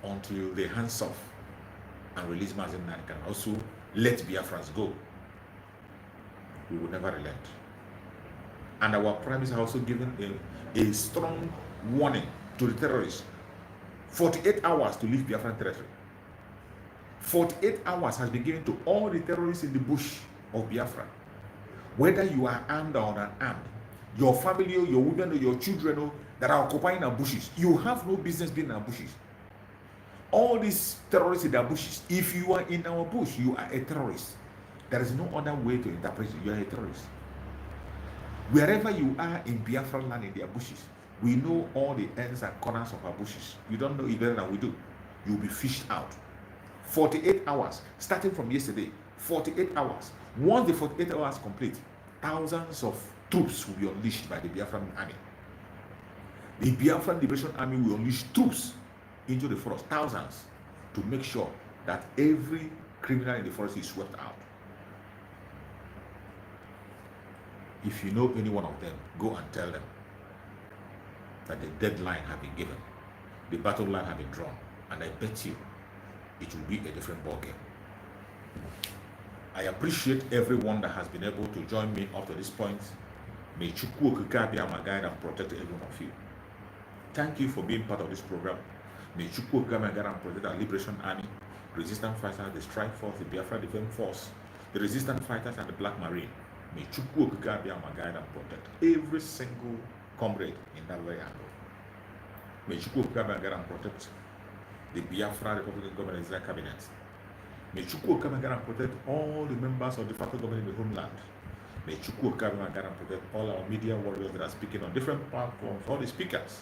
A: until they hands off and release Mazen Nnamdi Kanu. Also, let Biafrans go. We will never relent. And our Prime Minister has also given a strong warning to the terrorists. 48 hours to leave Biafran territory. 48 hours has been given to all the terrorists in the bush of Biafra. Whether you are armed or unarmed, your family, your women, or your children that are occupying our bushes, you have no business being in our bushes. All these terrorists in our bushes, if you are in our bush, you are a terrorist. There is no other way to interpret it. You are a terrorist. Wherever you are in Biafra land in their bushes, we know all the ends and corners of our bushes. You don't know it better than we do. You'll be fished out. 48 hours, starting from yesterday, 48 hours. Once the 48 hours complete, thousands of troops will be unleashed by the Biafran army. The Biafran Liberation Army will unleash troops into the forest, thousands, to make sure that every criminal in the forest is swept out. If you know any one of them, go and tell them that the deadline has been given, the battle line has been drawn, and I bet you it will be a different ballgame. I appreciate everyone that has been able to join me up to this point. May Chukwu Okike be my guide and protect every one of you. Thank you for being part of this program. May Chukwu Okike be my guide and protect our Liberation Army, resistance fighters, the Strike Force, the Biafra Defense Force, the resistance fighters, and the Black Marine. May Chukwu Okike be my guide and protect every single comrade in that very angle. May Chukwu Okike be my guide and protect the Biafra Republican Government Israel Cabinet. May Chukwu Okike be my guide and protect all the members of the federal government in the homeland. May Chukwu Okike be my guide and protect all our media warriors that are speaking on different platforms, all the speakers.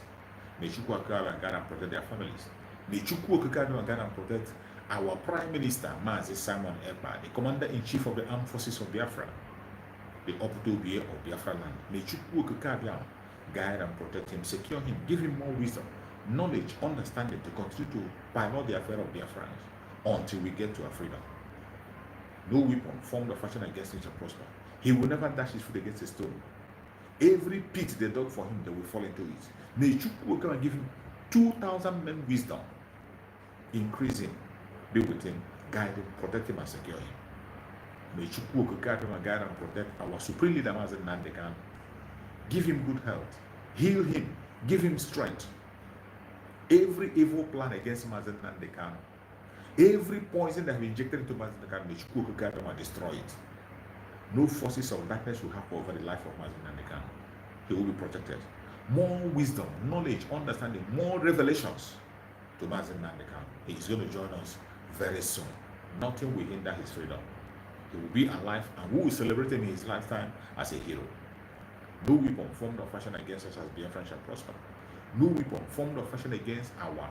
A: May Chukwu Okike be my guide and protect their families. May Chukwu Okike be my guide and protect our Prime Minister, Mazi Simon Ekpa, the Commander-in-Chief of the Armed Forces of Biafra, the Oputo of Biafra land. May Chukwu Okike be guide and protect him, secure him, give him more wisdom, knowledge, understanding to continue to pilot the affair of Biafrans until we get to our freedom. No weapon formed or fashioned against him shall prosper. He will never dash his foot against a stone. Every pit they dug for him, they will fall into it. May Chukwu Okike give him 2,000 men wisdom, increase him, be with him, guide him, protect him, and secure him. May Chukwu Okike guide and protect our supreme leader, Mazen Nnamdi Kanu. Give him good health, heal him, give him strength. Every evil plan against Mazen Nnamdi Kanu, every poison that has been injected into Mazen Nnamdi Kanu, may Chukwu Okike destroy it. No forces of darkness will have over the life of Mazen Nnamdi Kanu. He will be protected. More wisdom, knowledge, understanding, more revelations to Mazen Nnamdi Kanu. He is going to join us very soon. Nothing will hinder his freedom. He will be alive, and we will celebrate him in his lifetime as a hero. No weapon formed or fashioned against us as Biafran shall prosper. No weapon formed or fashioned against our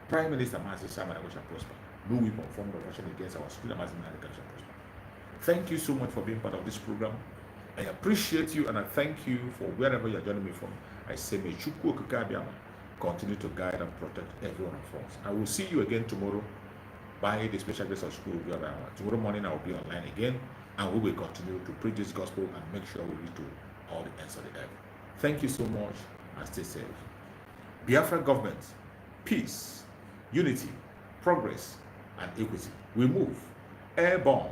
A: Prime Minister Mazi Simon Ekpa shall prosper. No weapon formed or fashioned against our Supreme Mazi Nnamdi Kanu shall prosper. Thank you so much for being part of this program. I appreciate you, and I thank you for wherever you are joining me from. I say, may Chukwu Okike Abiama continue to guide and protect every one of us. I will see you again tomorrow by the special grace of school. Tomorrow morning I will be online again, and we will continue to preach this gospel and make sure we reach to all the ends of the earth. Thank you so much, and stay safe. Biafra government, peace, unity, progress, and equity. We move airborne